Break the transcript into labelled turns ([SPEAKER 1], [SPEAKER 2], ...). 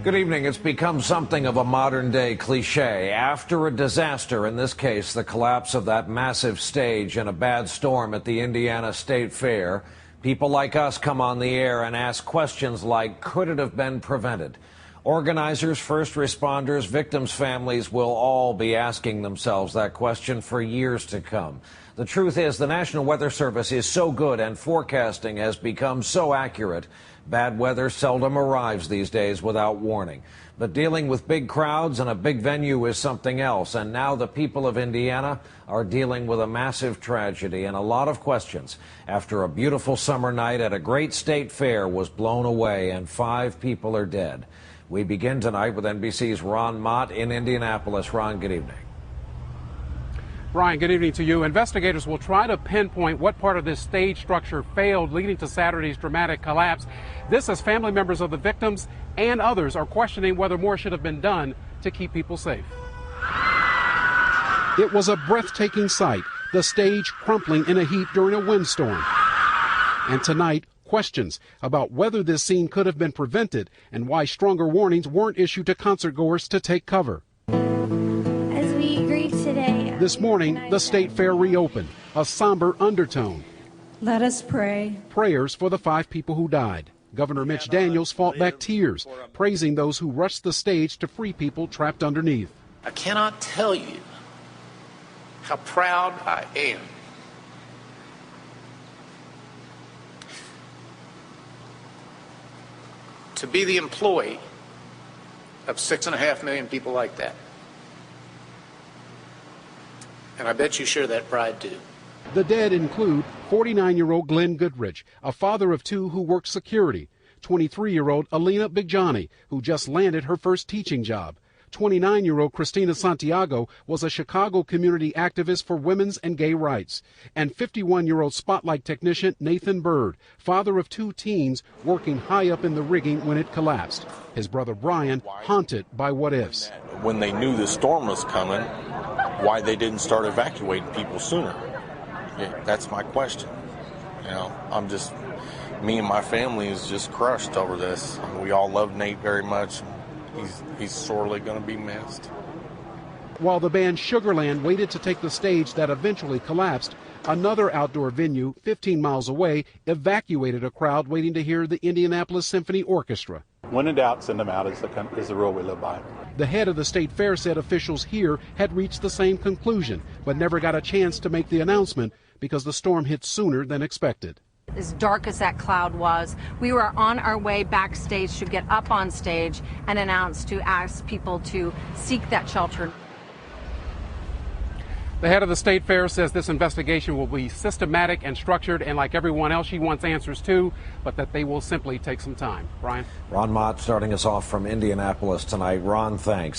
[SPEAKER 1] Good evening. It's become something of a modern-day cliche. After a disaster, in this case, the collapse of that massive stage in a bad storm at the Indiana State Fair, people like us come on the air and ask questions like, could it have been prevented? Organizers, first responders, victims' families will all be asking themselves that question for years to come. The truth is, the National Weather Service is so good and forecasting has become so accurate. Bad weather seldom arrives these days without warning. But dealing with big crowds and a big venue is something else. And now the people of Indiana are dealing with a massive tragedy and a lot of questions after a beautiful summer night at a great state fair was blown away and 5 people are dead. We begin tonight with NBC's Ron Mott in Indianapolis. Ron, good evening.
[SPEAKER 2] Brian, good evening to you. Investigators will try to pinpoint what part of this stage structure failed, leading to Saturday's dramatic collapse. This as family members of the victims and others are questioning whether more should have been done to keep people safe. It was a breathtaking sight, the stage crumpling in a heap during a windstorm. And tonight, questions about whether this scene could have been prevented and why stronger warnings weren't issued to concertgoers to take cover.
[SPEAKER 3] As we grieve today,
[SPEAKER 2] this morning, the State Fair reopened, a somber undertone.
[SPEAKER 3] Let us pray.
[SPEAKER 2] Prayers for the 5 people who died. Governor Mitch Daniels fought back tears, praising those who rushed the stage to free people trapped underneath.
[SPEAKER 4] I cannot tell you how proud I am to be the employee of 6.5 million people like that. And I bet you share that pride too.
[SPEAKER 2] The dead include 49-year-old Glenn Goodrich, a father of 2 who worked security, 23-year-old Alina Bigjani, who just landed her first teaching job. 29-year-old Christina Santiago was a Chicago community activist for women's and gay rights. And 51-year-old spotlight technician Nathan Bird, father of 2 teens working high up in the rigging when it collapsed. His brother Brian haunted by what ifs.
[SPEAKER 5] When they knew the storm was coming, why they didn't start evacuating people sooner? Yeah, that's my question. You know, me and my family is just crushed over this. I mean, we all love Nate very much. He's sorely going to be missed.
[SPEAKER 2] While the band Sugarland waited to take the stage that eventually collapsed, another outdoor venue 15 miles away evacuated a crowd waiting to hear the Indianapolis Symphony Orchestra.
[SPEAKER 6] When in doubt, send them out is the rule we live by.
[SPEAKER 2] The head of the state fair said officials here had reached the same conclusion, but never got a chance to make the announcement because the storm hit sooner than expected.
[SPEAKER 7] As dark as that cloud was, we were on our way backstage to get up on stage and announce to ask people to seek that shelter.
[SPEAKER 2] The head of the state fair says this investigation will be systematic and structured, and like everyone else, she wants answers too, but that they will simply take some time. Brian?
[SPEAKER 1] Ron Mott starting us off from Indianapolis tonight. Ron, thanks.